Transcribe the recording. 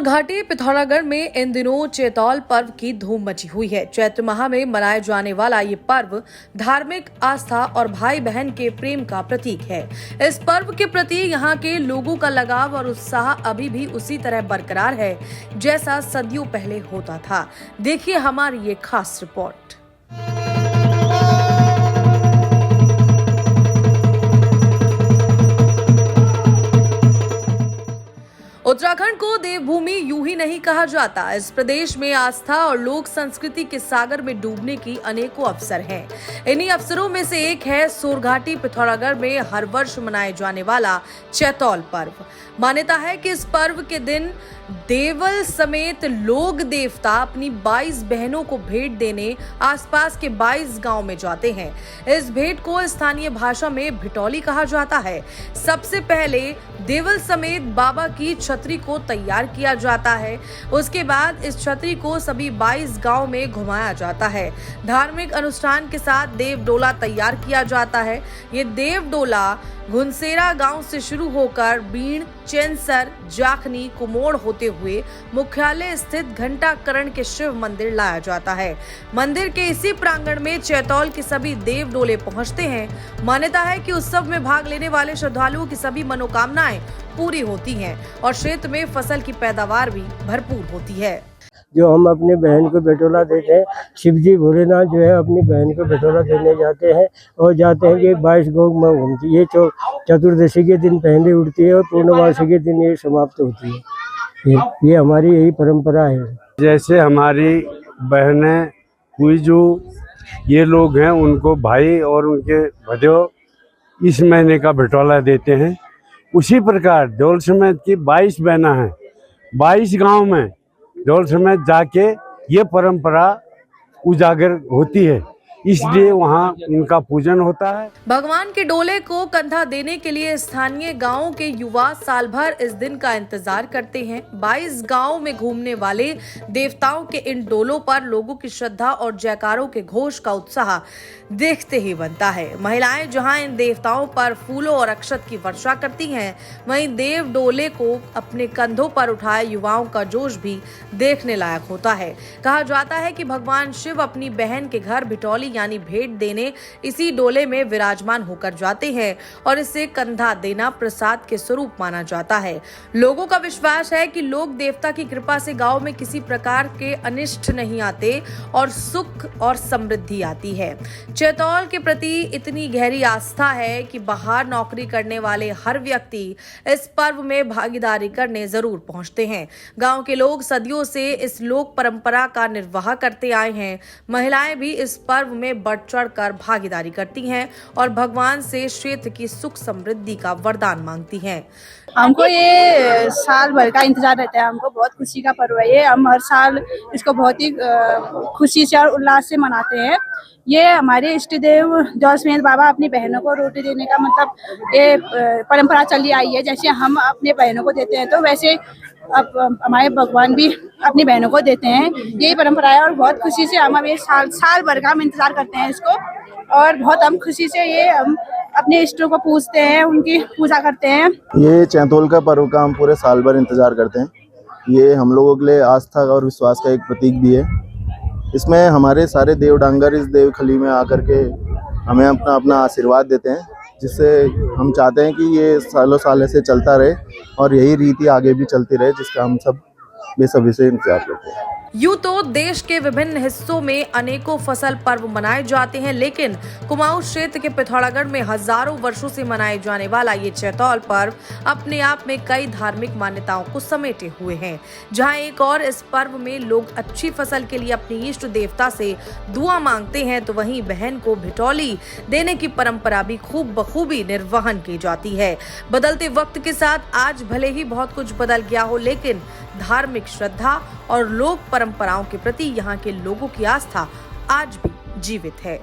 सोरघाटी पिथौरागढ़ में इन दिनों चैतौल पर्व की धूम मची हुई है। चैत्र माह में मनाए जाने वाला ये पर्व धार्मिक आस्था और भाई बहन के प्रेम का प्रतीक है। इस पर्व के प्रति यहाँ के लोगों का लगाव और उत्साह अभी भी उसी तरह बरकरार है जैसा सदियों पहले होता था। देखिए हमारी ये खास रिपोर्ट। उत्तराखंड को देवभूमि यूं ही नहीं कहा जाता। इस प्रदेश में आस्था और लोक संस्कृति के सागर में डूबने की अनेकों अवसर हैं। इन्हीं अवसरों में से एक है सोरघाटी पिथौरागढ़ में हर वर्ष मनाए जाने वाला चैतौल पर्व। मान्यता है कि इस पर्व के दिन देवल समेत लोक देवता अपनी 22 बहनों को भेंट देने आसपास के 22 गांव में जाते हैं। इस भेंट को स्थानीय भाषा में भिटौली कहा जाता है। सबसे पहले देवल समेत बाबा की छतरी को तैयार किया जाता है। उसके बाद इस छतरी को सभी 22 गांव में घुमाया जाता है। धार्मिक अनुष्ठान के साथ देव डोला तैयार किया जाता है। ये देव डोला घुनसेरा गांव से शुरू होकर बीण, चैनसर, जाखनी, कुमोड़ होते हुए मुख्यालय स्थित घंटाकरण के शिव मंदिर लाया जाता है। मंदिर के इसी प्रांगण में चैतौल के सभी देव डोले पहुंचते हैं। मान्यता है कि उत्सव में भाग लेने वाले श्रद्धालुओं की सभी मनोकामनाएं पूरी होती हैं और क्षेत्र में फसल की पैदावार भी भरपूर होती है। जो हम अपनी बहन को बेटोला देते हैं, शिवजी भोलेनाथ जो है अपनी बहन को बेटोला देने जाते हैं और जाते हैं कि 22 गाँव में घूमती है। चतुर्दशी के दिन पहले उड़ती है और पूर्णमासी के दिन ये समाप्त होती है। ये हमारी यही परंपरा है। जैसे हमारी बहनें हुई जो ये लोग हैं उनको भाई और उनके भजो इस महीने का बेटोला देते हैं। उसी प्रकार डोल समेत की 22 बहना हैं, 22 गांव में डोल समेत जाके ये परंपरा उजागर होती है, इसलिए वहाँ इनका पूजन होता है। भगवान के डोले को कंधा देने के लिए स्थानीय गांवों के युवा साल भर इस दिन का इंतजार करते हैं। 22 गांव में घूमने वाले देवताओं के इन डोलों पर लोगों की श्रद्धा और जयकारों के घोष का उत्साह देखते ही बनता है। महिलाएं जहां इन देवताओं पर फूलों और अक्षत की वर्षा करती हैं, वहीं देव डोले को अपने कंधों पर उठाए युवाओं का जोश भी देखने लायक होता है। कहा जाता है कि भगवान शिव अपनी बहन के घर भिटौली यानी भेंट देने इसी डोले में विराजमान होकर जाते हैं और इसे कंधा देना प्रसाद के स्वरूप माना जाता है। लोगों का विश्वास है कि लोक देवता की कृपा से गांव में किसी प्रकार के अनिष्ट नहीं आते और सुख और समृद्धि आती है। चैतौल के प्रति इतनी गहरी आस्था है कि बाहर नौकरी करने वाले हर व्यक्ति इस पर्व में भागीदारी करने जरूर पहुंचते हैं। गांव के लोग सदियों से इस लोक परंपरा का निर्वाह करते आए हैं। महिलाएं भी इस पर्व में बढ़ चढ़ कर भागीदारी करती हैं और भगवान से क्षेत्र की सुख समृद्धि का वरदान मांगती हैं। हमको ये साल भर का इंतजार रहता है। हमको बहुत खुशी का पर्व है ये। हम हर साल इसको बहुत ही खुशी से और उल्लास से मनाते हैं। ये हमारे इष्ट देव डोल समेत बाबा अपनी बहनों को रोटी देने का मतलब ये परंपरा चली आई है। जैसे हम अपने बहनों को देते हैं तो वैसे अब हमारे भगवान भी अपनी बहनों को देते हैं। यही परंपरा है और बहुत खुशी से हम ये साल भर का हम इंतजार करते हैं इसको और बहुत हम खुशी से ये हम अपने इष्टों को पूजते हैं, उनकी पूजा करते हैं। ये चैतौल का पर्व का हम पूरे साल भर इंतजार करते हैं। ये हम लोगों के लिए आस्था और विश्वास का एक प्रतीक भी है। इसमें हमारे सारे देव डांगर इस देवखली में आकर के हमें अपना अपना आशीर्वाद देते हैं, जिससे हम चाहते हैं कि ये सालों साल ऐसे चलता रहे और यही रीति आगे भी चलती रहे, जिसका हम सब बेसब्री से इंतजार करते हैं। यूं तो देश के विभिन्न हिस्सों में अनेकों फसल पर्व मनाए जाते हैं, लेकिन कुमाऊं क्षेत्र के पिथौरागढ़ में हजारों वर्षों से मनाए जाने वाला ये चैतौल पर्व अपने आप में कई धार्मिक मान्यताओं को समेटे हुए हैं। जहां एक और इस पर्व में लोग अच्छी फसल के लिए अपनी इष्ट देवता से दुआ मांगते हैं, तो वहीं बहन को भिटौली देने की परंपरा भी खूब बखूबी निर्वहन की जाती है। बदलते वक्त के साथ आज भले ही बहुत कुछ बदल गया हो, लेकिन धार्मिक श्रद्धा और लोक परंपराओं के प्रति यहाँ के लोगों की आस्था आज भी जीवित है।